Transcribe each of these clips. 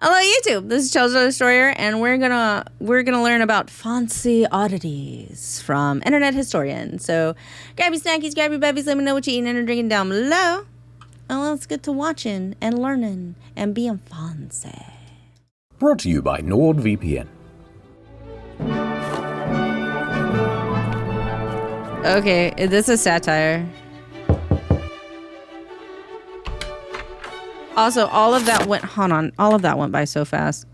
Hello YouTube, this is Chelsea the Destroyer, and we're gonna learn about fancy oddities from internet historians. So grab your snackies, grab your bevies, let me know what you're eating and drinking down below. And let's get to watching and learning and being fancy. Brought to you by NordVPN. Okay, this is satire. Also, all of that went by so fast.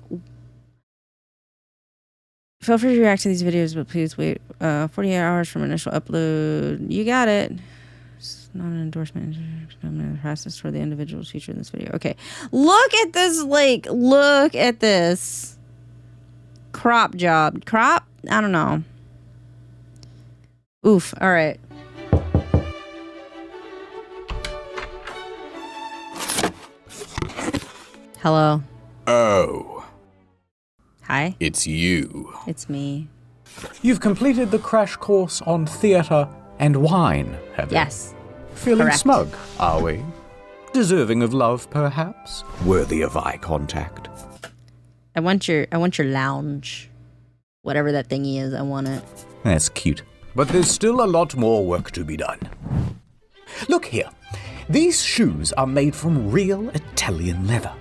Feel free to react to these videos, but please wait 48 hours from initial upload. You got it. It's not an endorsement. I'm process for the individuals featured in this video. Okay. Look at this, like, look at this. Crop job. Crop? I don't know. Oof. All right. Hello. Oh. Hi. It's you. It's me. You've completed the crash course on theatre and wine, have you? Yes. Feeling Correct. smug, are we? Deserving of love, perhaps? Worthy of eye contact? I want your lounge. Whatever that thingy is, I want it. That's cute. But there's still a lot more work to be done. Look here. These shoes are made from real Italian leather.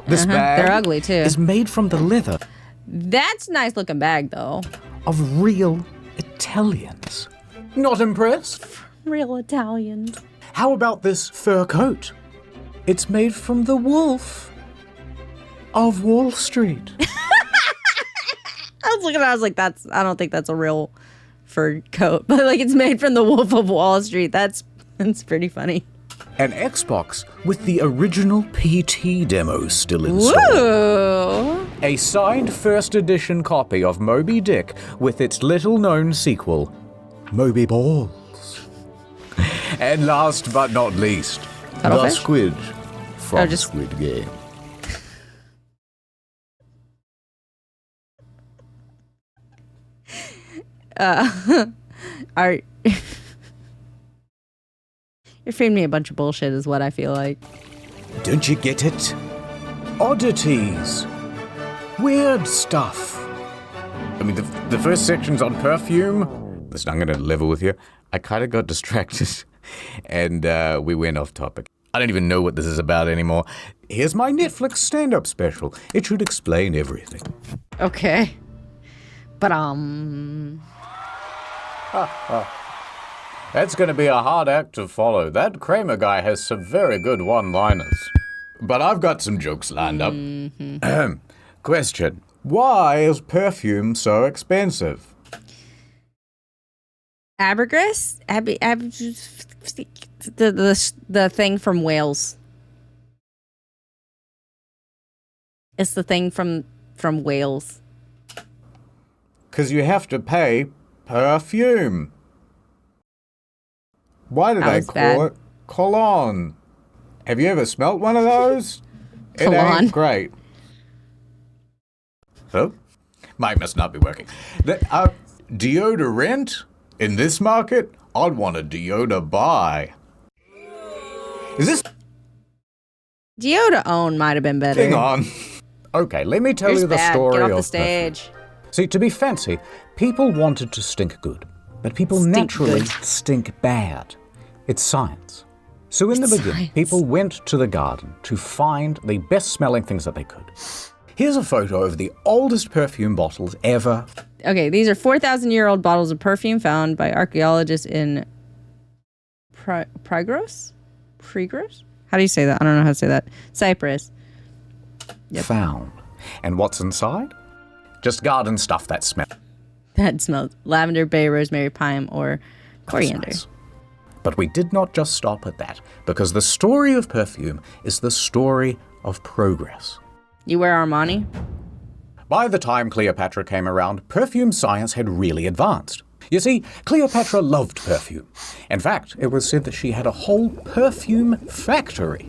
This bag They're ugly too. is made from the leather That's a nice looking bag though. of real Italians. Not impressed? Real Italians. How about this fur coat? It's made from the wolf of Wall Street. I was looking at it, I was like, I don't think that's a real fur coat. But like it's made from the Wolf of Wall Street. That's pretty funny. An Xbox with the original PT demos still installed. Woo! A signed first edition copy of Moby Dick with its little-known sequel, Moby Balls. And last but not least, the Cuttlefish? squid from just- Squid Game. Are you're feeding me a bunch of bullshit is what I feel like. Don't you get it? Oddities. Weird stuff. I mean, the first section's on perfume. Listen, I'm going to level with you. I kind of got distracted, and we went off topic. I don't even know what this is about anymore. Here's my Netflix stand-up special. It should explain everything. Okay. But That's going to be a hard act to follow. That Kramer guy has some very good one-liners. But I've got some jokes lined up. Question. Why is perfume so expensive? ambergris? The thing from Wales. It's the thing from Wales. Because you have to pay perfume. Why do That they was call bad. it cologne? Have you ever smelt one of those? It Cologne. ain't great. Oh? Mic must not be working. Deodorant? In this market? I'd want a deodor buy. Is this Deoda own might have been better. thing on? Okay, let me tell Here's you the bad. story Get off of the perfume. stage. See, to be fancy, people wanted to stink good, but people Stink naturally good. stink bad. It's science. So in the It's beginning, science. people went to the garden to find the best-smelling things that they could. Here's a photo of the oldest perfume bottles ever. Okay, these are 4,000-year-old bottles of perfume found by archaeologists in Pregros? How do you say that? I don't know how to say that. Cyprus. Yep. Found. And what's inside? Just garden stuff that smells. That smells lavender, bay, rosemary, thyme, or coriander. Nice. But we did not just stop at that, because the story of perfume is the story of progress. You wear Armani? By the time Cleopatra came around, perfume science had really advanced. You see, Cleopatra loved perfume. In fact, it was said that she had a whole perfume factory.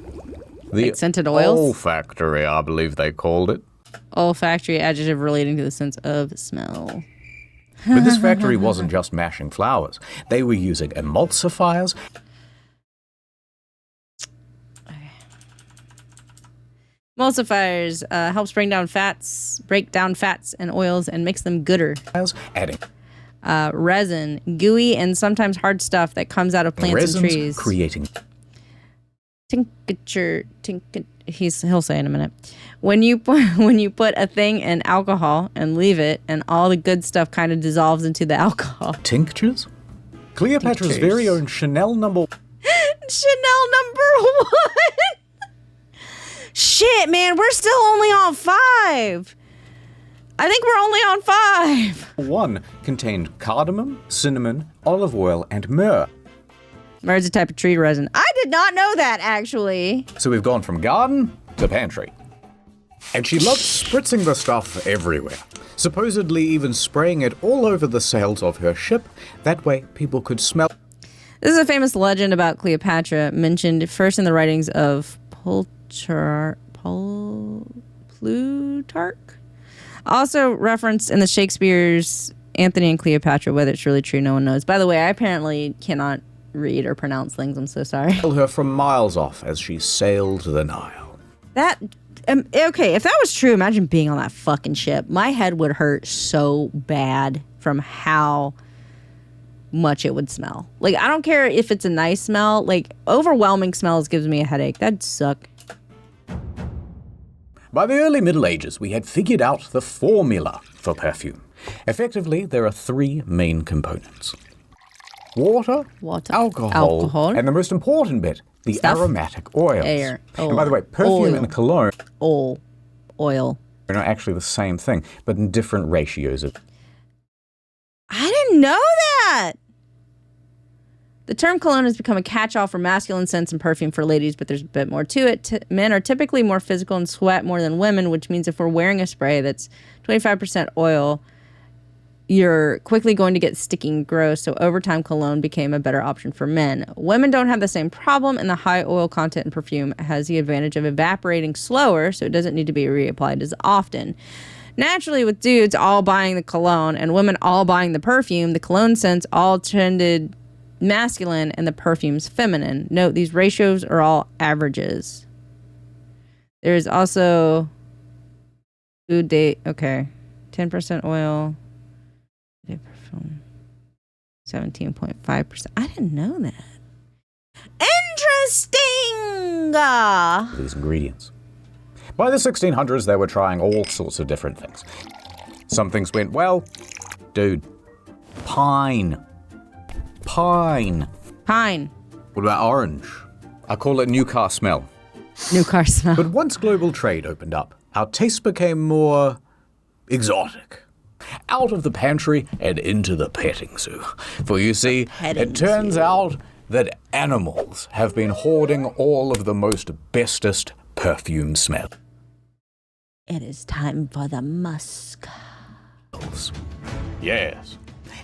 The Like scented oils? olfactory, I believe they called it. Olfactory adjective relating to the sense of smell. But this factory wasn't just mashing flowers. They were using emulsifiers. Emulsifiers helps break down fats and oils and makes them gooder. Adding Resin, gooey and sometimes hard stuff that comes out of plants and trees. Creating he'll say in a minute. When you put a thing in alcohol and leave it, and all the good stuff kind of dissolves into the alcohol. Tinctures? Cleopatra's very own Chanel number 1. Shit, man, we're still only on 5. I think we're only on 5. 1 contained cardamom, cinnamon, olive oil, and myrrh. Myrrh is a type of tree resin. I did not know that, actually. So we've gone from garden to pantry. And she loved spritzing the stuff everywhere, supposedly even spraying it all over the sails of her ship. That way people could smell. This is a famous legend about Cleopatra, mentioned first in the writings of Plutarch. Also referenced in the Shakespeare's Antony and Cleopatra. Whether it's really true, no one knows. By the way, I apparently cannot read or pronounce things. I'm so sorry. Her from miles off as she sailed the Nile. That... okay, if that was true, imagine being on that fucking ship. My head would hurt so bad from how much it would smell. Like, I don't care if it's a nice smell. Like, overwhelming smells gives me a headache. That'd suck. By the early Middle Ages, we had figured out the formula for perfume. Effectively, there are 3 main components. Water, alcohol, and the most important bit, the Stuff? Aromatic oils. Air. And by the way, perfume and cologne Oil. are not actually the same thing, but in different ratios of. I didn't know that! The term cologne has become a catch-all for masculine scents and perfume for ladies, but there's a bit more to it. Men are typically more physical and sweat more than women, which means if we're wearing a spray that's 25% oil, you're quickly going to get sticky and gross, so over time cologne became a better option for men. Women don't have the same problem, and the high oil content in perfume has the advantage of evaporating slower, so it doesn't need to be reapplied as often. Naturally, with dudes all buying the cologne and women all buying the perfume, the cologne scents all trended masculine and the perfumes feminine. Note, these ratios are all averages. There's also food date, okay, 10% oil, perfume, 17.5%. I didn't know that. Interesting! These ingredients. By the 1600s, they were trying all sorts of different things. Some things went well. Dude, pine. What about orange? I call it new car smell. New car smell. But once global trade opened up, our tastes became more exotic. Out of the pantry and into the petting zoo. For you see, it turns out that animals have been hoarding all of the most bestest perfume smell. It is time for the musk. Yes.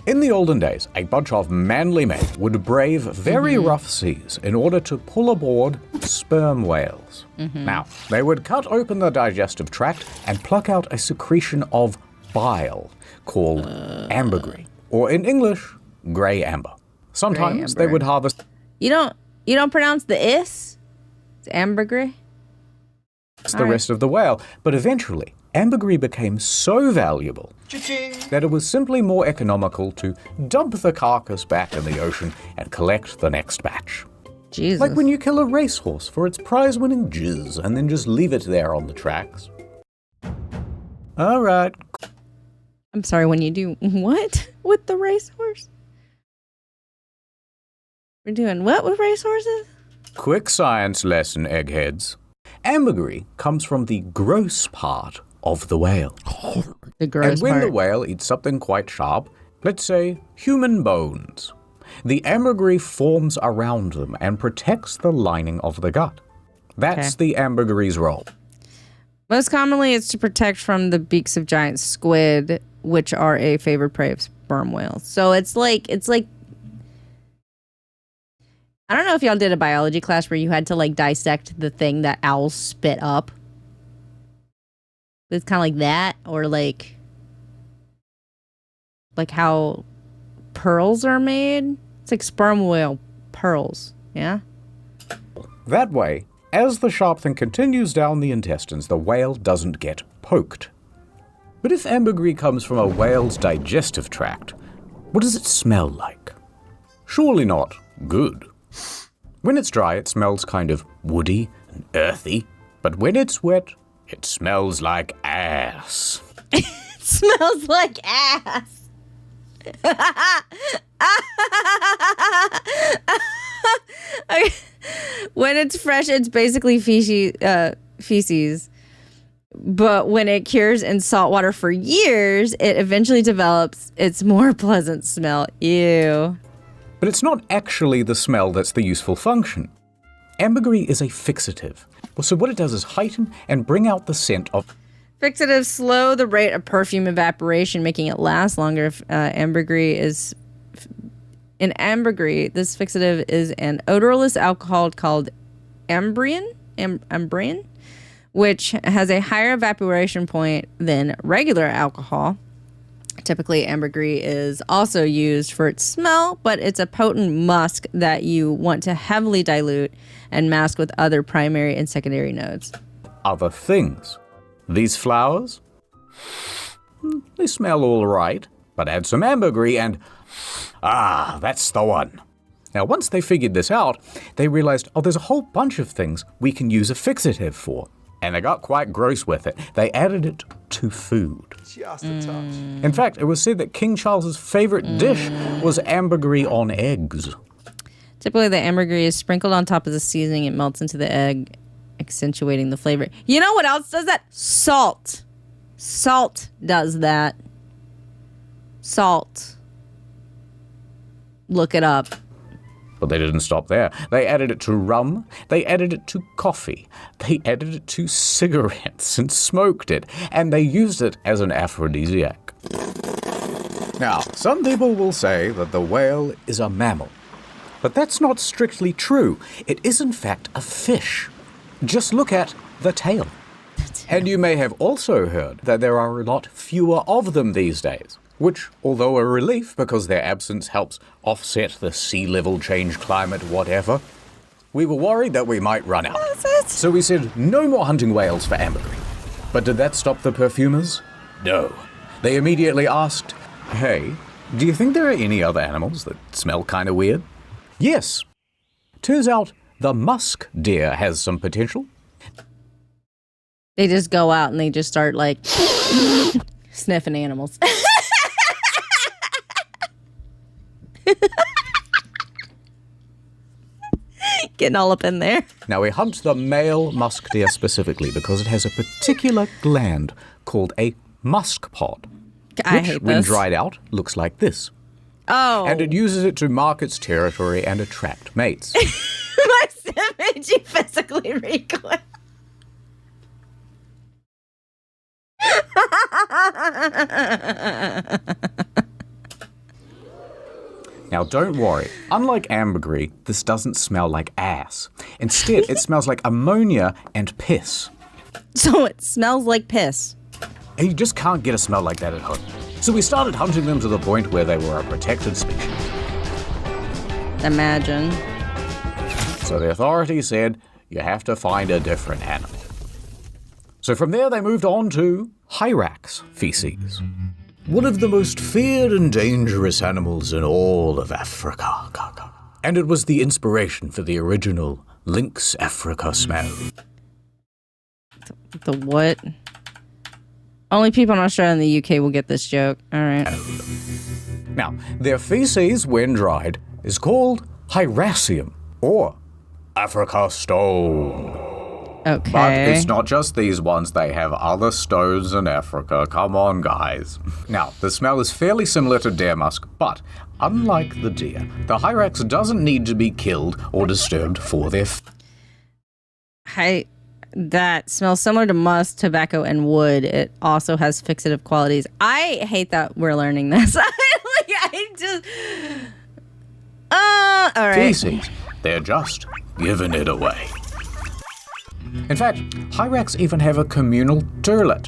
In the olden days, a bunch of manly men would brave very rough seas in order to pull aboard sperm whales. Now, they would cut open the digestive tract and pluck out a secretion of bile called ambergris, or in English, grey amber. Sometimes they would harvest. You don't pronounce the is? It's ambergris? The rest of the whale, but eventually ambergris became so valuable that it was simply more economical to dump the carcass back in the ocean and collect the next batch. Jesus. Like when you kill a racehorse for its prize-winning jizz and then just leave it there on the tracks. All right. I'm sorry, when you do what with the racehorse? We're doing what with racehorses? Quick science lesson, eggheads. Ambergris comes from the gross part of the whale. The gross And when part. the whale eats something quite sharp, let's say human bones, the ambergris forms around them and protects the lining of the gut. That's the ambergris' role. Most commonly, it's to protect from the beaks of giant squid, which are a favored prey of sperm whales. So it's like I don't know if y'all did a biology class where you had to like dissect the thing that owls spit up. It's kind of like that, or like how pearls are made. It's like sperm whale pearls, yeah? That way, As the sharp thing continues down the intestines, the whale doesn't get poked. But if ambergris comes from a whale's digestive tract, what does it smell like? Surely not good. When it's dry, it smells kind of woody and earthy, but when it's wet, it smells like ass. It smells like ass. Okay. When it's fresh, it's basically feces. But when it cures in salt water for years, it eventually develops its more pleasant smell. Ew. But it's not actually the smell that's the useful function. Ambergris is a fixative. So what it does is heighten and bring out the scent of... Fixatives slow the rate of perfume evaporation, making it last longer. If ambergris is... In ambergris, this fixative is an odorless alcohol called ambrion, which has a higher evaporation point than regular alcohol. Typically, ambergris is also used for its smell, but it's a potent musk that you want to heavily dilute and mask with other primary and secondary notes. Other things. These flowers? They smell all right, but add some ambergris and... that's the one. Now, once they figured this out, they realized, there's a whole bunch of things we can use a fixative for. And they got quite gross with it. They added it to food. Just a touch. In fact, it was said that King Charles's favorite dish was ambergris on eggs. Typically, the ambergris is sprinkled on top of the seasoning. It melts into the egg, accentuating the flavor. You know what else does that? Salt. Salt does that. Salt. Look it up. But they didn't stop there. They added it to rum, they added it to coffee, they added it to cigarettes and smoked it, and they used it as an aphrodisiac. Now, some people will say that the whale is a mammal, but that's not strictly true. It is in fact a fish. Just look at the tail. And you may have also heard that there are a lot fewer of them these days. Which, although a relief because their absence helps offset the sea level change, climate, whatever, we were worried that we might run out. So we said no more hunting whales for ambergris. But did that stop the perfumers? No. They immediately asked, hey, do you think there are any other animals that smell kind of weird? Yes. Turns out the musk deer has some potential. They just go out and they just start like sniffing animals. Getting all up in there. Now, we hunt the male musk deer specifically because it has a particular gland called a musk pod, which, when dried out, looks like this. Oh. And it uses it to mark its territory and attract mates. My sim made you physically recoil. Now, don't worry. Unlike ambergris, this doesn't smell like ass. Instead, it smells like ammonia and piss. So it smells like piss. And you just can't get a smell like that at home. So we started hunting them to the point where they were a protected species. Imagine. So the authorities said, you have to find a different animal. So from there, they moved on to hyrax feces. One of the most feared and dangerous animals in all of Africa. And it was the inspiration for the original Lynx Africa smell. The what? Only people in Australia and the UK will get this joke. All right. Now, their feces, when dried, is called hyracium, or Africa stone. Okay. But it's not just these ones, they have other stones in Africa. Come on, guys. Now, the smell is fairly similar to deer musk, but unlike the deer, the hyrax doesn't need to be killed or disturbed for their... That smells similar to musk, tobacco, and wood. It also has fixative qualities. I hate that we're learning this. All right. Feces, they're just giving it away. In fact, hyrax even have a communal toilet,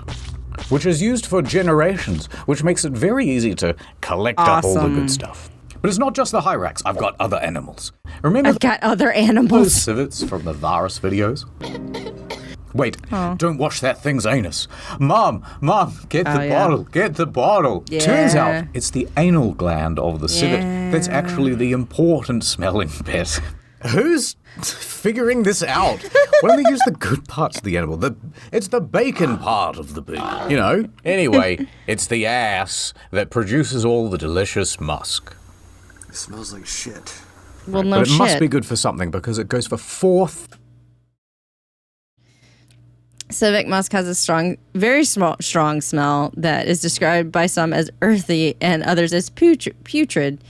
which is used for generations, which makes it very easy to collect up all the good stuff. But it's not just the hyrax. I've got other animals. Remember I've got other those animals. civets from the Varus videos? Wait, don't wash that thing's anus. Mom, get the bottle, get the bottle. Yeah. Turns out it's the anal gland of the civet that's Yeah. actually the important smelling bit. Who's figuring this out? Why don't they use the good parts of the animal? It's the bacon part of the pig, you know? Anyway, it's the ass that produces all the delicious musk. It smells like shit. Well, no But it shit. must be good for something because it goes for fourth. Civet musk has a very strong smell that is described by some as earthy and others as putrid.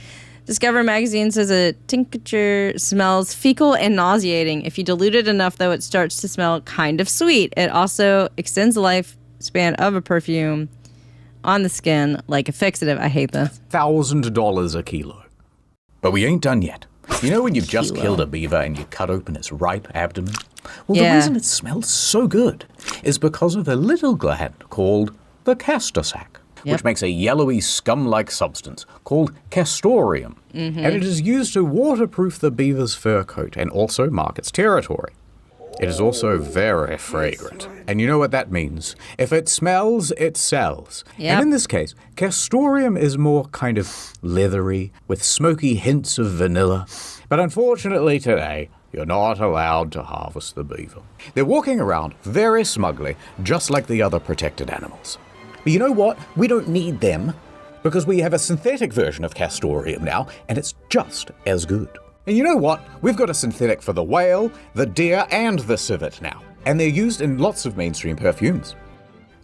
Discover magazine says a tincture smells fecal and nauseating. If you dilute it enough, though, it starts to smell kind of sweet. It also extends the lifespan of a perfume on the skin like a fixative. I hate this. $1,000 a kilo. But we ain't done yet. You know when you've just killed a beaver and you cut open its ripe abdomen? Well, Yeah. the reason it smells so good is because of a little gland called the castor sac, which makes a yellowy scum-like substance called castoreum. And it is used to waterproof the beaver's fur coat and also mark its territory. It is also very fragrant. And you know what that means. If it smells, it sells. Yep. And in this case, castoreum is more kind of leathery, with smoky hints of vanilla. But unfortunately today, you're not allowed to harvest the beaver. They're walking around very smugly, just like the other protected animals. But you know what? We don't need them, because we have a synthetic version of castoreum now, and it's just as good. And you know what? We've got a synthetic for the whale, the deer, and the civet now. And they're used in lots of mainstream perfumes.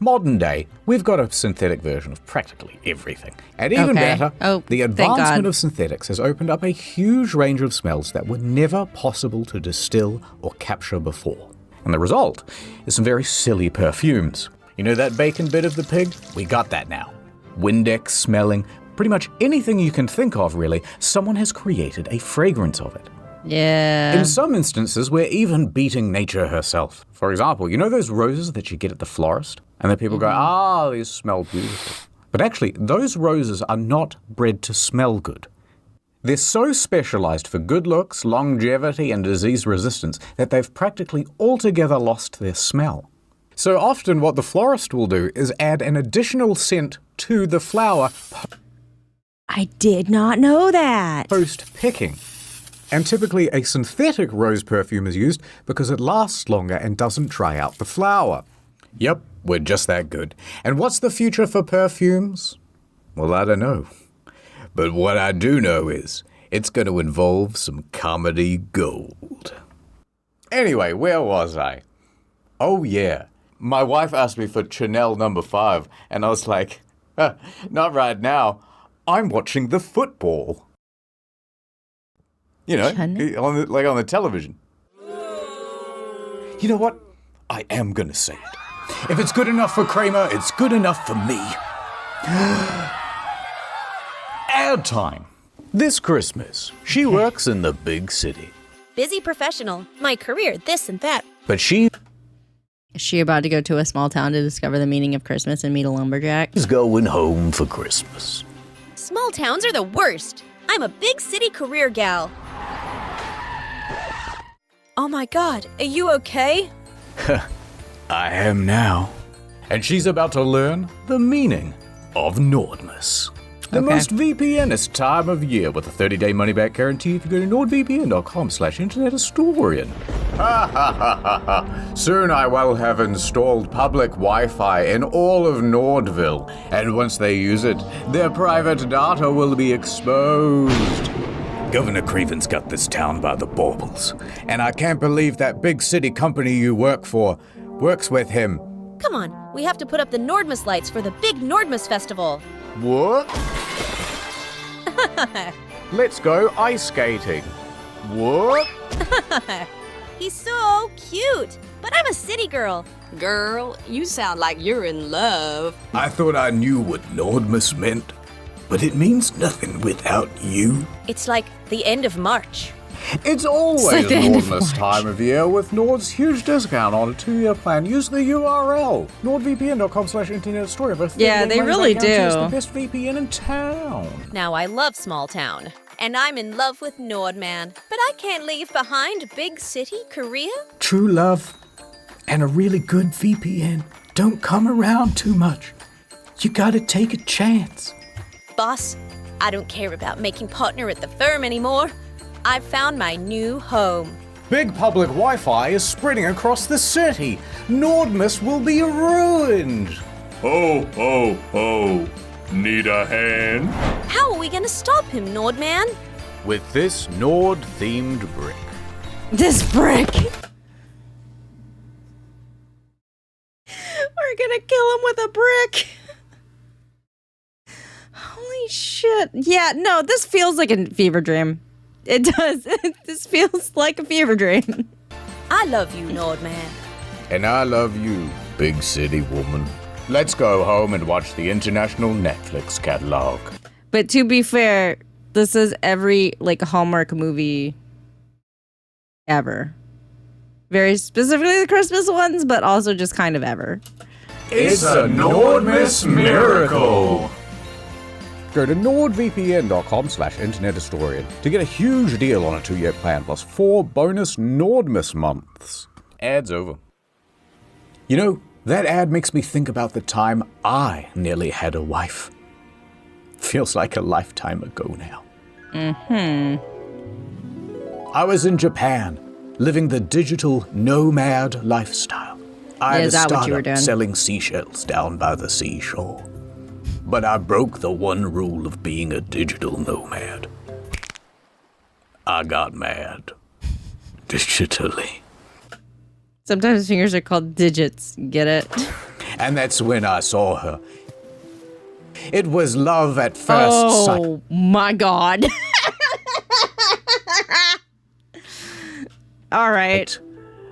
Modern day, we've got a synthetic version of practically everything. And even better, the advancement of synthetics has opened up a huge range of smells that were never possible to distill or capture before. And the result is some very silly perfumes. You know that bacon bit of the pig? We got that now. Windex smelling. Pretty much anything you can think of, really, someone has created a fragrance of it. Yeah. In some instances, we're even beating nature herself. For example, you know those roses that you get at the florist? And then people go, these smell beautiful. But actually, those roses are not bred to smell good. They're so specialized for good looks, longevity, and disease resistance that they've practically altogether lost their smell. So often what the florist will do is add an additional scent to the flower I did not know that. post-picking. And typically a synthetic rose perfume is used because it lasts longer and doesn't dry out the flower. Yep, we're just that good. And what's the future for perfumes? Well, I don't know. But what I do know is it's going to involve some comedy gold. Anyway, where was I? Oh, yeah. My wife asked me for Chanel No. 5, and I was like, not right now. I'm watching the football. You know, on the television. You know what? I am going to say it. If it's good enough for Kramer, it's good enough for me. Ad time. This Christmas, she works in the big city. Busy professional. My career, this and that. But she Is she about to go to a small town to discover the meaning of Christmas and meet a lumberjack? is going home for Christmas. Small towns are the worst. I'm a big city career gal. Oh my god, are you okay? I am now. And she's about to learn the meaning of Nordmas. The most VPNist time of year with a 30-day money-back guarantee if you go to nordvpn.com/internethistorian. Ha ha ha ha ha. Soon I will have installed public Wi-Fi in all of Nordville, and once they use it, their private data will be exposed. Governor Craven's got this town by the baubles, and I can't believe that big city company you work for works with him. Come on, we have to put up the Nordmas lights for the big Nordmas festival. What? Let's go ice skating. What? He's so cute, but I'm a city girl. Girl, you sound like you're in love. I thought I knew what Nordmas meant, but it means nothing without you. It's like the end of March. It's always like the end of Nordmas March. time of year with Nord's huge discount on a 2-year plan. Use the URL, nordvpn.com/internet story. Yeah, they really do. It's the best VPN in town. Now I love small town, and I'm in love with Nordman, but I can't leave behind big city Korea. True love and a really good VPN don't come around too much. You gotta take a chance. Boss, I don't care about making partner at the firm anymore. I've found my new home. Big public Wi-Fi is spreading across the city. Nordmas will be ruined. Ho, ho, ho. Need a hand? How are we gonna stop him, Nordman? With this Nord-themed brick. This brick. We're gonna kill him with a brick. Holy shit. Yeah, no, this feels like a fever dream. It does. This feels like a fever dream. I love you, Nordman. And I love you, big city woman. Let's go home and watch the international Netflix catalog. But to be fair, this is every like Hallmark movie ever. Very specifically the Christmas ones, but also just kind of ever. It's a Nordmas miracle. Go to nordvpn.com/internethistorian to get a huge deal on a 2-year plan plus 4 bonus Nordmas months. Ad's over. You know, that ad makes me think about the time I nearly had a wife. Feels like a lifetime ago now. I was in Japan, living the digital nomad lifestyle. I had Is a that what you were startup doing? selling seashells down by the seashore. But I broke the one rule of being a digital nomad. I got mad. Digitally. Sometimes fingers are called digits. Get it? And that's when I saw her. It was love at first sight. Oh my god. All right.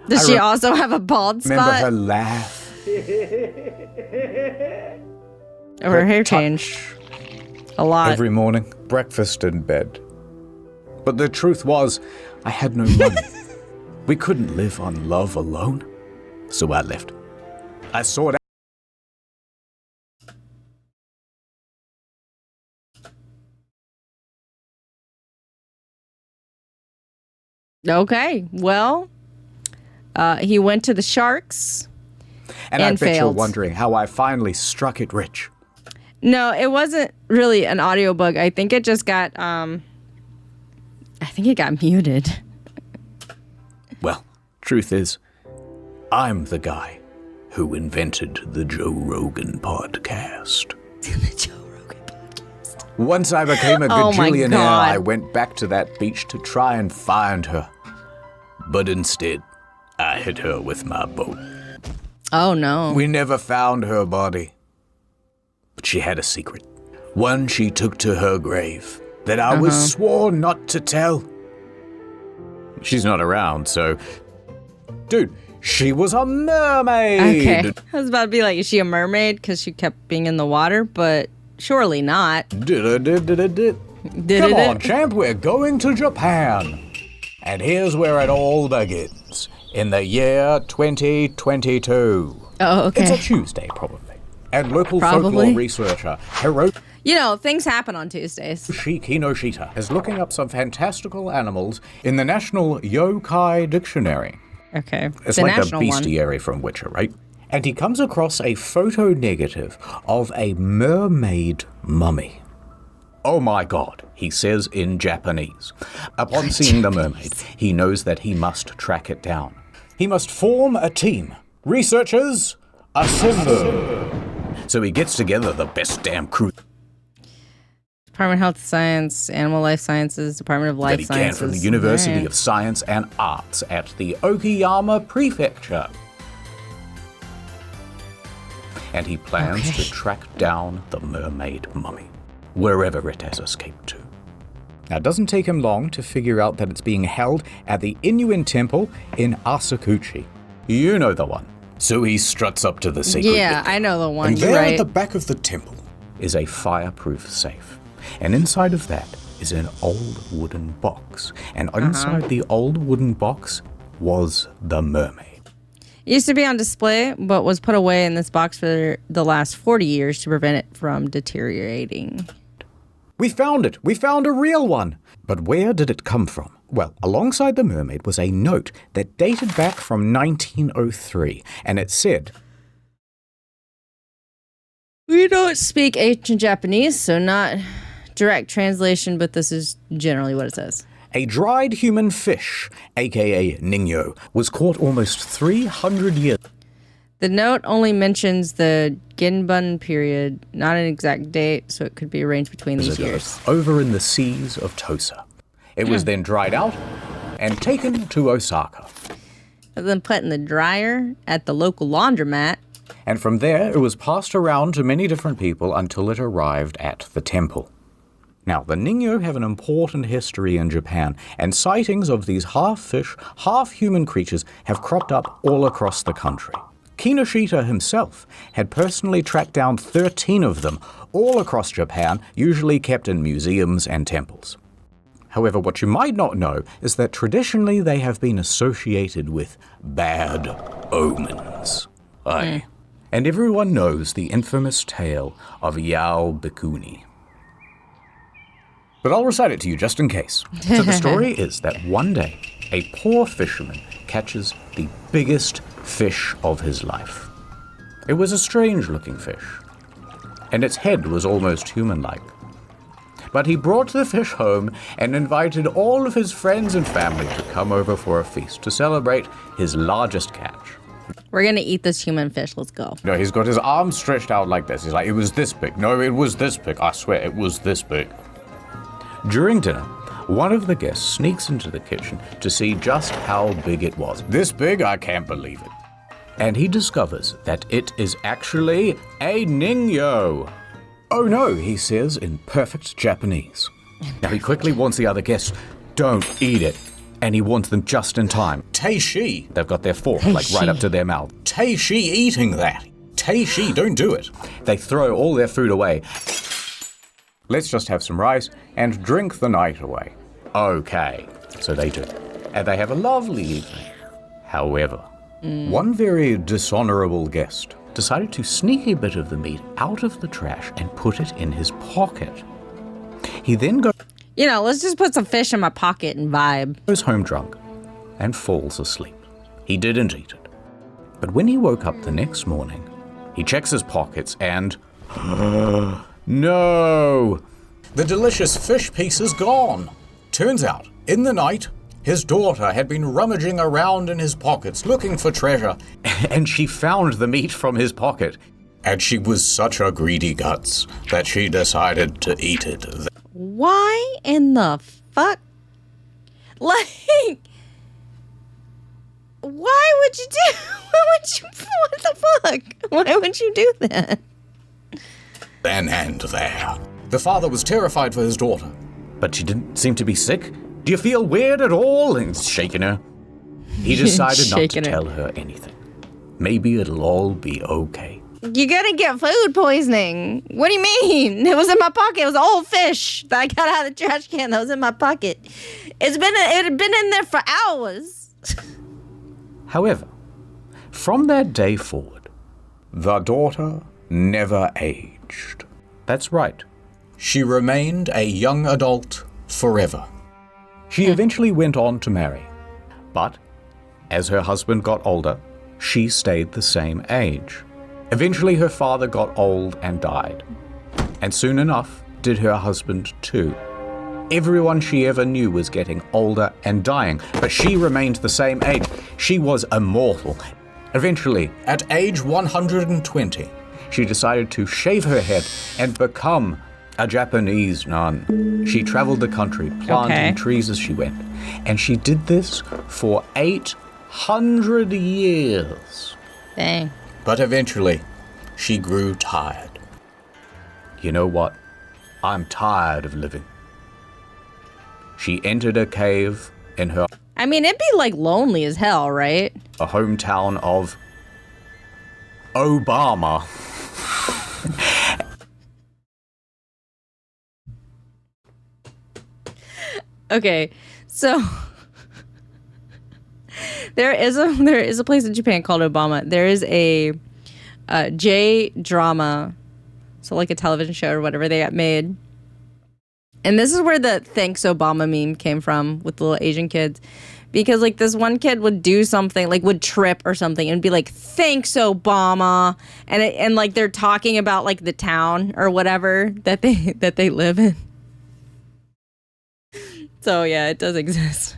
Does she also have a bald Remember her spot? laugh? Or her hair change? A lot. Every morning, breakfast in bed. But the truth was, I had no money. We couldn't live on love alone. So I left. I sought out. Okay, well, he went to the sharks. And I and bet you're failed. wondering how I finally struck it rich. No, it wasn't really an audio bug. I think it just got, I think it got muted. Well, truth is, I'm the guy who invented the Joe Rogan podcast. The Joe Rogan podcast. Once I became a Oh my gajillionaire, God. I went back to that beach to try and find her. But instead, I hit her with my boat. Oh no. We never found her body. But she had a secret. One she took to her grave that I was sworn not to tell. She's not around, so... Dude, she was a mermaid! Okay. I was about to be like, is she a mermaid? Because she kept being in the water, but surely not. Come on, champ, we're going to Japan. And here's where it all begins. In the year 2022. Oh, okay. It's a Tuesday, probably. And local Probably. folklore researcher Hiroshi You know, things happen on Tuesdays. Kinoshita is looking up some fantastical animals in the National Yokai Dictionary. Okay. It's the like the national one. bestiary from Witcher, right? And he comes across a photo negative of a mermaid mummy. Oh my god, he says in Japanese. Upon seeing the mermaid, he knows that he must track it down. He must form a team. Researchers, assemble. So he gets together the best damn crew Department of Health Science, Animal Life Sciences, Department of that Life he can Sciences. from the University Alright. of Science and Arts at the Okayama Prefecture. And he plans to track down the mermaid mummy, wherever it has escaped to. Now, it doesn't take him long to figure out that it's being held at the Inuin Temple in Asakuchi. You know the one. So he struts up to the secret Yeah, building. I know the one. And You're there right. at the back of the temple is a fireproof safe. And inside of that is an old wooden box, and inside the old wooden box was the mermaid. It used to be on display, but was put away in this box for the last 40 years to prevent it from deteriorating. We found it! We found a real one! But where did it come from? Well, alongside the mermaid was a note that dated back from 1903, and it said, We don't speak ancient Japanese, so not direct translation, but this is generally what it says. a dried human fish, aka Ningyo, was caught almost 300 years. The note only mentions the Ginbun period, not an exact date, so it could be arranged between these years. Over in the seas of Tosa. It was then dried out and taken to Osaka. And then put in the dryer at the local laundromat. And from there, it was passed around to many different people until it arrived at the temple. Now, the Ningyo have an important history in Japan, and sightings of these half-fish, half-human creatures have cropped up all across the country. Kinoshita himself had personally tracked down 13 of them, all across Japan, usually kept in museums and temples. However, what you might not know is that traditionally they have been associated with bad omens. Aye. And everyone knows the infamous tale of Yao Bikuni. But I'll recite it to you just in case. So the story is that one day, a poor fisherman catches the biggest fish of his life. It was a strange-looking fish, and its head was almost human-like. But he brought the fish home and invited all of his friends and family to come over for a feast to celebrate his largest catch. We're gonna eat this human fish, let's go. No, he's got his arms stretched out like this. He's like, it was this big. No, it was this big. I swear, it was this big. During dinner, one of the guests sneaks into the kitchen to see just how big it was. This big? I can't believe it. And he discovers that it is actually a Ningyo. Oh no, he says in perfect Japanese. Now he quickly warns the other guests, don't eat it. And he warns them just in time. Teishi. They've got their fork right up to their mouth. Teishi eating that. Teishi, don't do it. They throw all their food away. Let's just have some rice and drink the night away. Okay, so they do. And they have a lovely evening. However, one very dishonorable guest decided to sneak a bit of the meat out of the trash and put it in his pocket. He then Let's just put some fish in my pocket and vibe. goes home drunk and falls asleep. He didn't eat it. But when he woke up the next morning, he checks his pockets and... no! The delicious fish piece is gone. Turns out, in the night, his daughter had been rummaging around in his pockets looking for treasure, and she found the meat from his pocket. And she was such a greedy guts that she decided to eat it. Why in the fuck? Like, why would you do? What the fuck? Why would you do that? Then and there. The father was terrified for his daughter. But she didn't seem to be sick. Do you feel weird at all? And he's shaking her. He decided not to tell her anything. Maybe it'll all be okay. You're gonna get food poisoning. What do you mean? It was in my pocket. It was an old fish that I got out of the trash can that was in my pocket. It had been in there for hours. However, from that day forward, the daughter never aged. That's right. She remained a young adult forever. She eventually went on to marry. But as her husband got older, she stayed the same age. Eventually her father got old and died. And soon enough did her husband too. Everyone she ever knew was getting older and dying, but she remained the same age. She was immortal. Eventually, at age 120, she decided to shave her head and become a Japanese nun. She traveled the country, planting trees as she went. And she did this for 800 years. Dang. But eventually, she grew tired. You know what? I'm tired of living. She entered a cave in her... I mean, it'd be like lonely as hell, right? A hometown of... Obama. Okay, so there is a place in Japan called Obama. There is a J drama, so like a television show or whatever they got made. And this is where the thanks Obama meme came from with the little Asian kids. Because like this one kid would do something, like would trip or something and be like, thanks Obama. And like they're talking about like the town or whatever that they live in. So yeah, it does exist.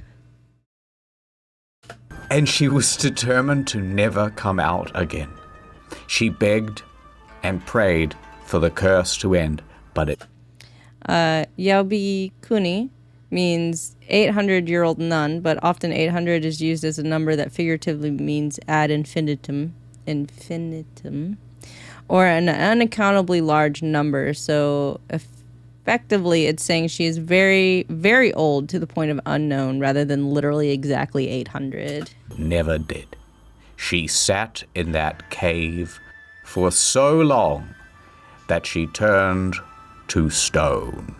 And she was determined to never come out again. She begged and prayed for the curse to end, but it... Yaobi Kuni means 800-year-old nun, but often 800 is used as a number that figuratively means ad infinitum, or an unaccountably large number. So effectively, it's saying she is very, very old to the point of unknown rather than literally exactly 800. Never did. She sat in that cave for so long that she turned to stone.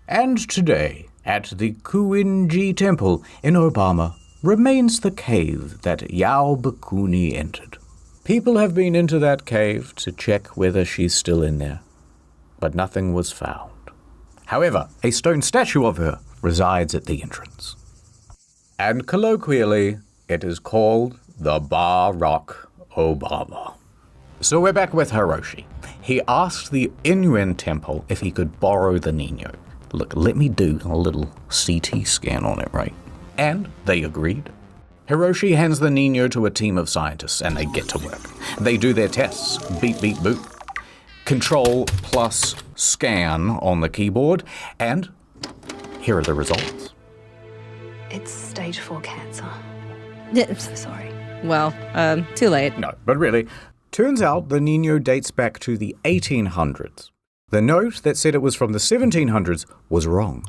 And today, at the Kuinji Temple in Obama, remains the cave that Yao Bakuni entered. People have been into that cave to check whether she's still in there, but nothing was found. However, a stone statue of her resides at the entrance. And colloquially, it is called the Bar Rock Obama. So we're back with Hiroshi. He asked the Inuan temple if he could borrow the Nino. Look, let me do a little CT scan on it, right? And they agreed. Hiroshi hands the Nino to a team of scientists, and they get to work. They do their tests. Beep, beep, boop. Control plus scan on the keyboard, and here are the results. It's stage 4 cancer. I'm so sorry. Well, too late. No, but really, turns out the Nino dates back to the 1800s. The note that said it was from the 1700s was wrong.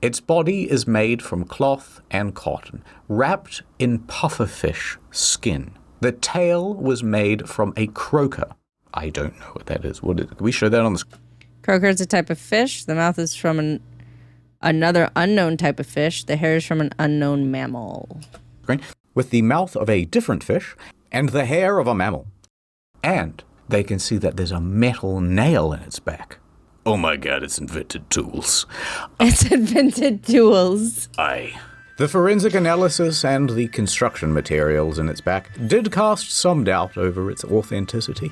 Its body is made from cloth and cotton, wrapped in pufferfish skin. The tail was made from a croaker. I don't know what that is. What is? Can we show that on the screen? Croaker is a type of fish. The mouth is from another unknown type of fish. The hair is from an unknown mammal. With the mouth of a different fish and the hair of a mammal. And they can see that there's a metal nail in its back. Oh my god, it's invented tools. It's invented tools. Aye. The forensic analysis and the construction materials in its back did cast some doubt over its authenticity.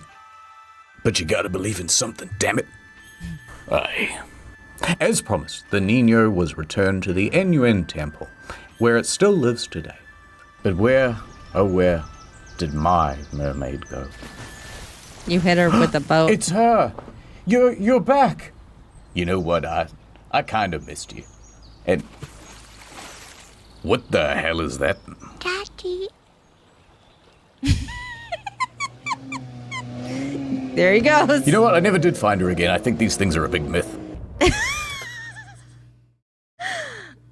But you gotta believe in something, damn it. Aye. As promised, the Nino was returned to the Inuan temple, where it still lives today. But where, oh where, did my mermaid go? You hit her with a boat. It's her! You're back! You know what, I kind of missed you. And what the hell is that? Daddy. There he goes. You know what, I never did find her again. I think these things are a big myth.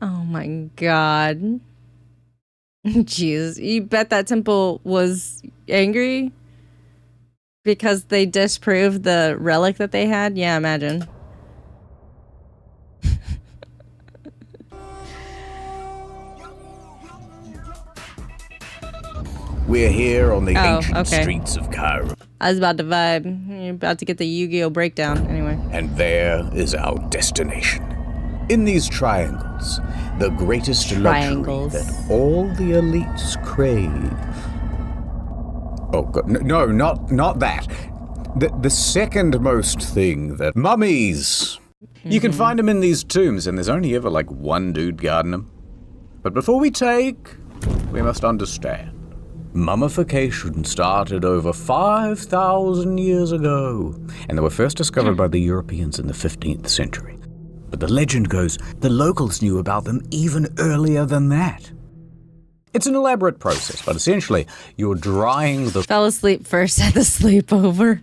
Oh my god. Jeez, you bet that temple was angry? Because they disproved the relic that they had? Yeah, imagine. We're here on the ancient streets of Cairo. I was about to vibe. You're about to get the Yu-Gi-Oh breakdown. Anyway. And there is our destination. In these triangles, the greatest luxury that all the elites crave. Oh, God. No, not that. The second most thing that... Mummies! You can find them in these tombs, and there's only ever like one dude guarding them. But before we take, we must understand. Mummification started over 5,000 years ago, and they were first discovered by the Europeans in the 15th century. But the legend goes the locals knew about them even earlier than that. It's an elaborate process, but essentially, you're drying the Fell asleep first at the sleepover.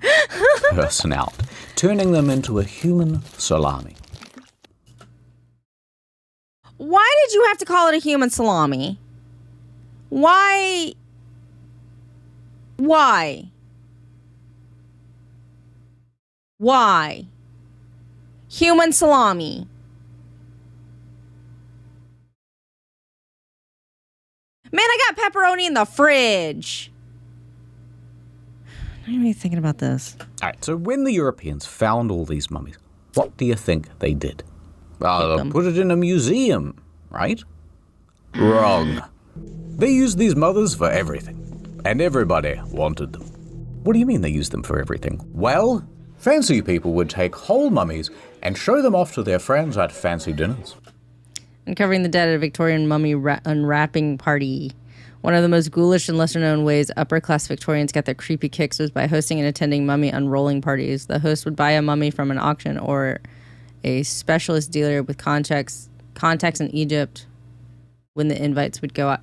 person out, turning them into a human salami. Why did you have to call it a human salami? Why? Human salami. Man, I got pepperoni in the fridge. I'm not even thinking about this. All right, so when the Europeans found all these mummies, what do you think they did? Put it in a museum, right? Wrong. They used these mothers for everything, and everybody wanted them. What do you mean they used them for everything? Well, fancy people would take whole mummies and show them off to their friends at fancy dinners. Uncovering the dead at a Victorian mummy unwrapping party. One of the most ghoulish and lesser-known ways upper-class Victorians got their creepy kicks was by hosting and attending mummy unrolling parties. The host would buy a mummy from an auction or a specialist dealer with contacts in Egypt when the invites would go out.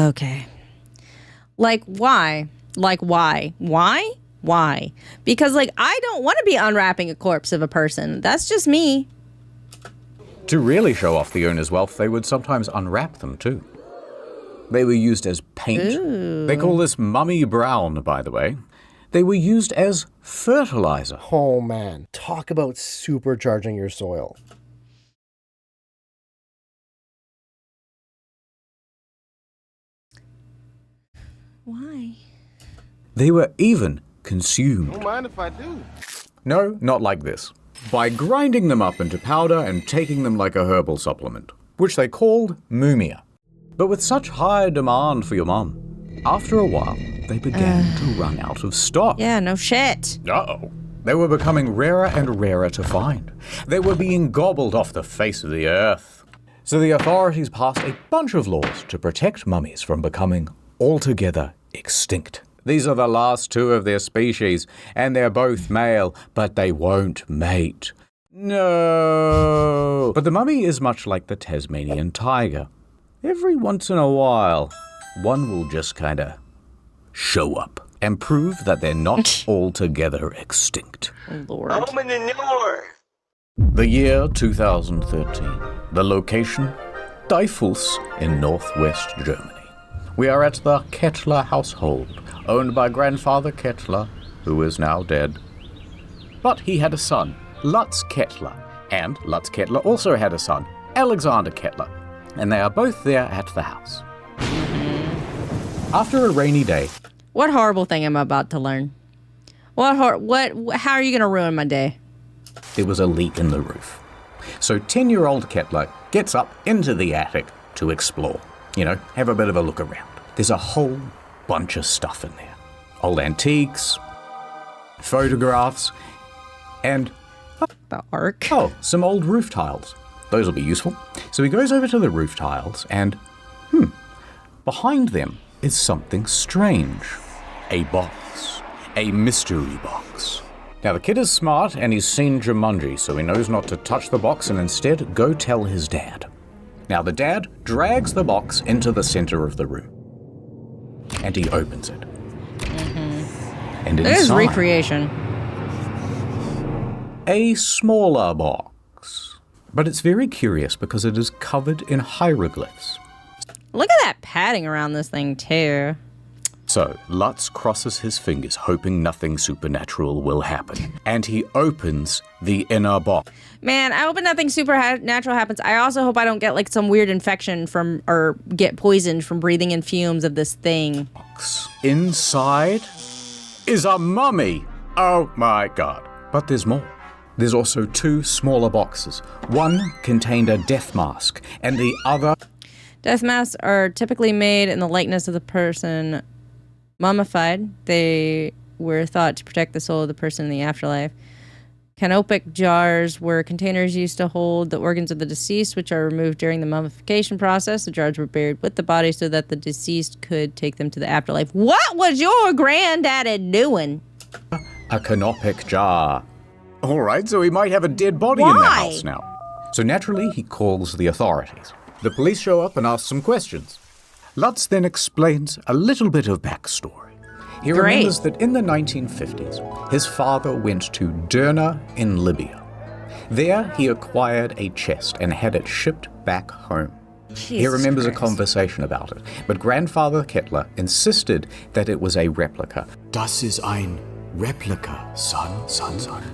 Okay. Like, why? Like, why? Why? Why? Because, like, I don't want to be unwrapping a corpse of a person. That's just me. To really show off the owner's wealth, they would sometimes unwrap them too. They were used as paint. Ooh. They call this mummy brown, by the way. They were used as fertilizer. Oh man, talk about supercharging your soil. Why? They were even consumed. Don't mind if I do. No, not like this. By grinding them up into powder and taking them like a herbal supplement, which they called mumia. But with such high demand for your mum, after a while, they began to run out of stock. Yeah, no shit. Uh-oh. They were becoming rarer and rarer to find. They were being gobbled off the face of the earth. So the authorities passed a bunch of laws to protect mummies from becoming altogether extinct. These are the last two of their species, and they're both male, but they won't mate. No. But the mummy is much like the Tasmanian tiger. Every once in a while, one will just kinda show up and prove that they're not altogether extinct. Lord. Open the door. The year 2013. The location, Diefels in northwest Germany. We are at the Kettler household, owned by grandfather Kettler, who is now dead. But he had a son, Lutz Kettler, and Lutz Kettler also had a son, Alexander Kettler, and they are both there at the house. After a rainy day... What horrible thing am I about to learn? How are you going to ruin my day? There was a leak in the roof. So 10-year-old Kettler gets up into the attic to explore. You know, have a bit of a look around. There's a whole bunch of stuff in there. Old antiques, photographs, and... The ark. Oh, some old roof tiles. Those will be useful. So he goes over to the roof tiles and... behind them is something strange. A box. A mystery box. Now the kid is smart and he's seen Jumanji, so he knows not to touch the box and instead go tell his dad. Now the dad drags the box into the center of the room. And he opens it. And There's inside, recreation. a smaller box. But it's very curious because it is covered in hieroglyphs. Look at that padding around this thing, too. So Lutz crosses his fingers, hoping nothing supernatural will happen. And he opens the inner box. Man, I hope nothing supernatural happens. I also hope I don't get like some weird infection from, or get poisoned from breathing in fumes of this thing. Inside is a mummy. Oh my god. But there's more. There's also two smaller boxes. One contained a death mask, and the other... Death masks are typically made in the likeness of the person mummified. They were thought to protect the soul of the person in the afterlife. Canopic jars were containers used to hold the organs of the deceased, which are removed during the mummification process. The jars were buried with the body so that the deceased could take them to the afterlife. What was your granddaddy doing? A canopic jar. All right, so he might have a dead body in the house now. So naturally, he calls the authorities. The police show up and ask some questions. Lutz then explains a little bit of backstory. He remembers that in the 1950s, his father went to Derna in Libya. There, he acquired a chest and had it shipped back home. He remembers a conversation about it, but grandfather Kettler insisted that it was a replica. Das ist ein Replika, son.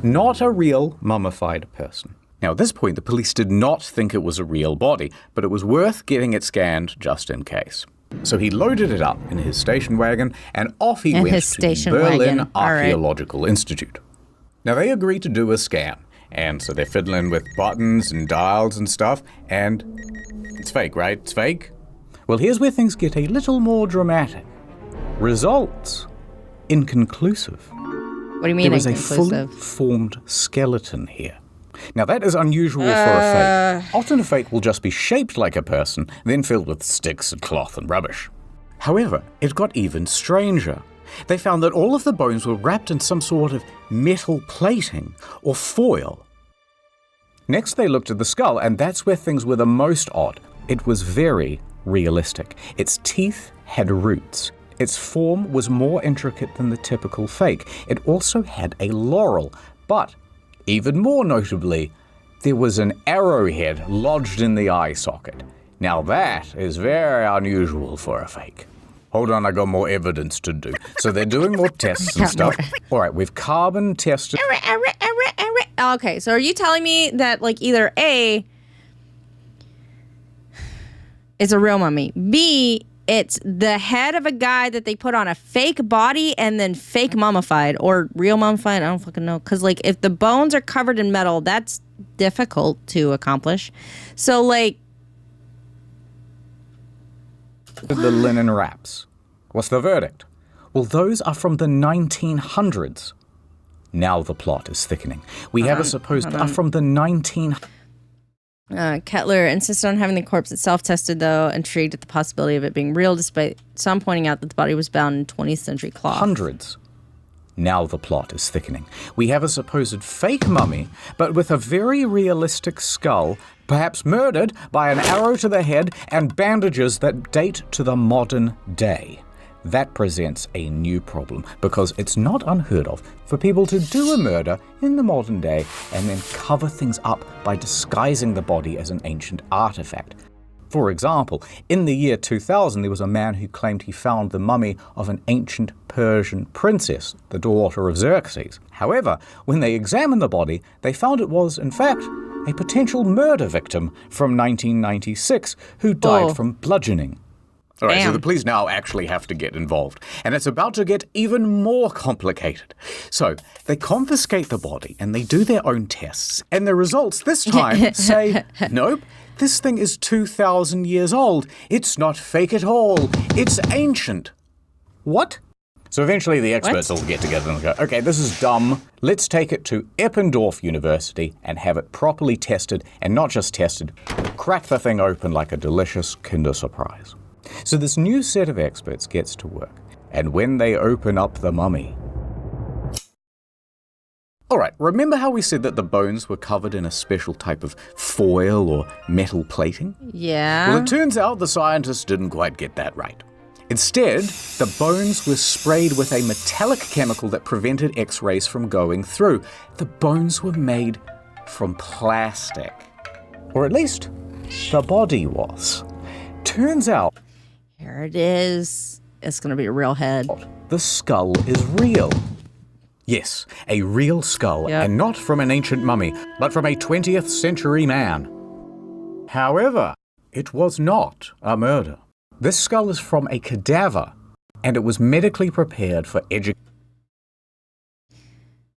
Not a real mummified person. Now, at this point, the police did not think it was a real body, but it was worth getting it scanned just in case. So he loaded it up in his station wagon, and off he went to the Berlin Archaeological Institute. Now, they agreed to do a scan, and so they're fiddling with buttons and dials and stuff, and it's fake, right? It's fake? Well, here's where things get a little more dramatic. Results: inconclusive. What do you mean there inconclusive? There is a fully formed skeleton here. Now, that is unusual for a fake. Often a fake will just be shaped like a person, then filled with sticks and cloth and rubbish. However, it got even stranger. They found that all of the bones were wrapped in some sort of metal plating or foil. Next, they looked at the skull, and that's where things were the most odd. It was very realistic. Its teeth had roots. Its form was more intricate than the typical fake. It also had a laurel, but even more notably, there was an arrowhead lodged in the eye socket. Now that is very unusual for a fake. Hold on, I got more evidence to do. So they're doing more tests and stuff. All right, we've carbon tested. Okay, so are you telling me that, like, either A, it's a real mummy, B, it's the head of a guy that they put on a fake body and then fake mummified, or real mummified? I don't fucking know. Because, like, if the bones are covered in metal, that's difficult to accomplish. So, like, the linen wraps. What's the verdict? Well, those are from the 1900s. Now the plot is thickening. We have a supposed are from the 1900s. Kettler insisted on having the corpse itself tested, though, intrigued at the possibility of it being real, despite some pointing out that the body was bound in 20th century cloth. Hundreds. Now the plot is thickening. We have a supposed fake mummy, but with a very realistic skull, perhaps murdered by an arrow to the head and bandages that date to the modern day. That presents a new problem, because it's not unheard of for people to do a murder in the modern day and then cover things up by disguising the body as an ancient artifact. For example, in the year 2000, there was a man who claimed he found the mummy of an ancient Persian princess, the daughter of Xerxes. However, when they examined the body, they found it was, in fact, a potential murder victim from 1996 who died from bludgeoning. All right, so the police now actually have to get involved, and it's about to get even more complicated. So they confiscate the body, and they do their own tests, and the results this time say, nope, this thing is 2,000 years old. It's not fake at all. It's ancient. What? So eventually the experts all get together and go, okay, this is dumb. Let's take it to Eppendorf University and have it properly tested, and not just tested, crack the thing open like a delicious Kinder Surprise. So this new set of experts gets to work, and when they open up the mummy... Alright, remember how we said that the bones were covered in a special type of foil or metal plating? Yeah. Well, it turns out the scientists didn't quite get that right. Instead, the bones were sprayed with a metallic chemical that prevented X-rays from going through. The bones were made from plastic. Or at least, the body was. Turns out... Here it is. It's going to be a real head. The skull is real. Yes, a real skull, and not from an ancient mummy, but from a 20th century man. However, it was not a murder. This skull is from a cadaver, and it was medically prepared for education.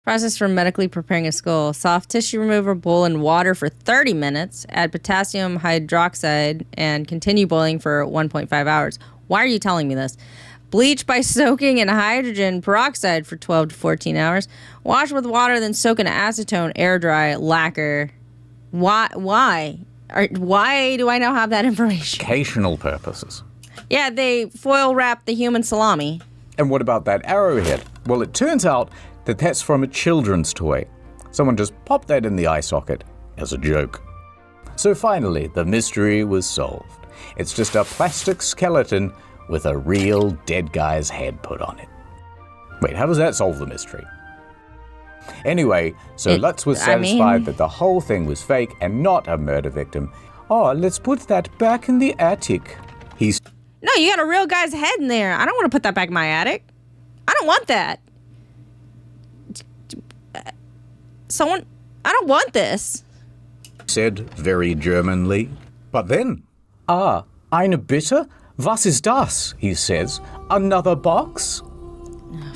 Process for medically preparing a skull. Soft tissue remover, boil in water for 30 minutes, add potassium hydroxide, and continue boiling for 1.5 hours. Why are you telling me this? Bleach by soaking in hydrogen peroxide for 12 to 14 hours. Wash with water, then soak in acetone, air dry, lacquer. Why? Why do I now have that information? Educational purposes. Yeah, they foil wrap the human salami. And what about that arrowhead? Well, it turns out that that's from a children's toy. Someone just popped that in the eye socket as a joke. So finally, the mystery was solved. It's just a plastic skeleton with a real dead guy's head put on it. Wait, how does that solve the mystery? Anyway, so Lutz was satisfied that the whole thing was fake and not a murder victim. Oh, let's put that back in the attic. No, you got a real guy's head in there. I don't want to put that back in my attic. I don't want that. I don't want this. said very Germanly. But then, eine Bitte? Was ist das? He says. Another box?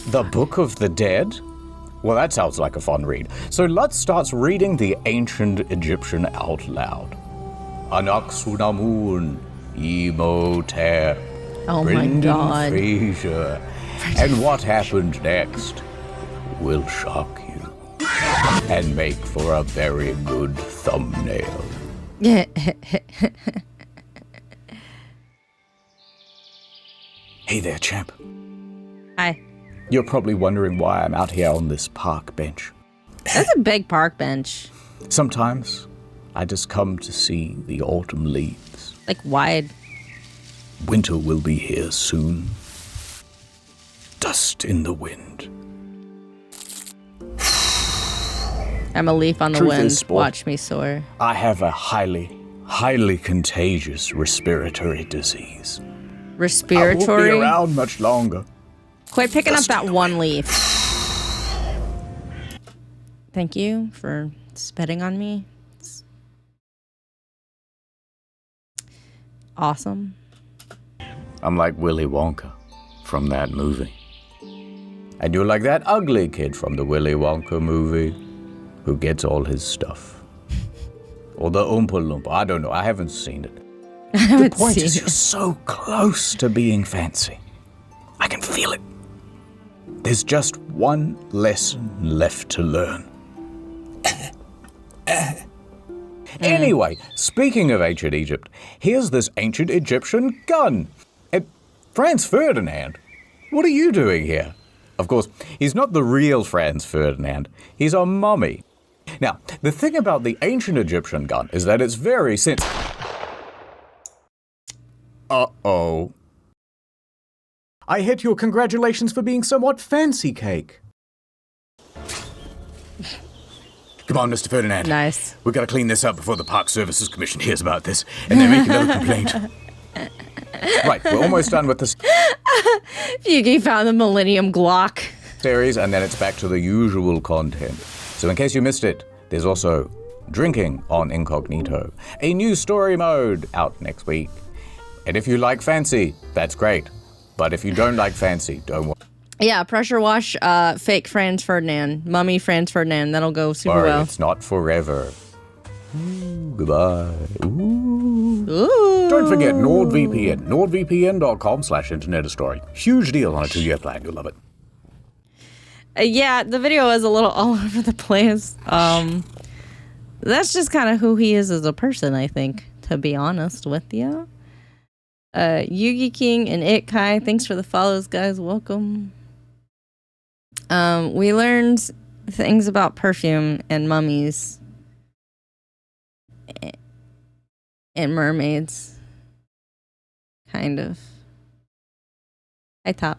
The Book of the Dead? Well, that sounds like a fun read. So Lutz starts reading the ancient Egyptian out loud. Anaxunamun, Imhotep, Oh my Brendan God. Fraser. And what happened next will shock you and make for a very good thumbnail. Hey there, champ. Hi. You're probably wondering why I'm out here on this park bench. That's a big park bench. Sometimes I just come to see the autumn leaves. Like wide. Winter will be here soon. Dust in the wind. I'm a leaf on the Truth wind. is, sport, Watch me soar. I have a highly contagious respiratory disease. I won't Respiratory? be around much longer. Quit picking up Dust that in the one leaf. Thank you for spitting on me. It's awesome. I'm like Willy Wonka from that movie. And you're like that ugly kid from the Willy Wonka movie who gets all his stuff. Or the Oompa Loompa. I don't know. I haven't seen it. The point is you're so close to being fancy. I can feel it. There's just one lesson left to learn. Anyway, speaking of ancient Egypt, here's this ancient Egyptian gun. Franz Ferdinand, what are you doing here? Of course, he's not the real Franz Ferdinand. He's a mummy. Now, the thing about the ancient Egyptian gun is that it's very Uh-oh. I hit your congratulations for being somewhat fancy cake. Come on, Mr. Ferdinand. Nice. We've got to clean this up before the Park Services Commission hears about this and they make another complaint. Right, we're almost done with this Yugi found the Millennium Glock. series, and then it's back to the usual content. So in case you missed it, there's also Drinking on Incognito, a new story mode out next week. And if you like fancy, that's great. But if you don't like fancy, don't worry. Yeah, pressure wash fake Franz Ferdinand. Mummy Franz Ferdinand. That'll go super well. It's not forever. Ooh, goodbye. Ooh. Ooh. Don't forget NordVPN. NordVPN.com/internetastory. Huge deal on a 2-year plan. You'll love it. Yeah, the video is a little all over the place. That's just kind of who he is as a person, I think, to be honest with you. Yugi King and It Kai, thanks for the follows, guys. Welcome. We learned things about perfume and mummies and mermaids. Kind of. Hi, Top.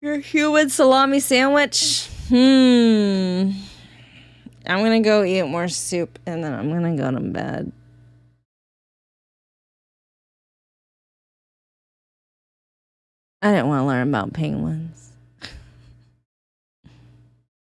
Your human salami sandwich? I'm gonna go eat more soup and then I'm gonna go to bed. I didn't want to learn about penguins.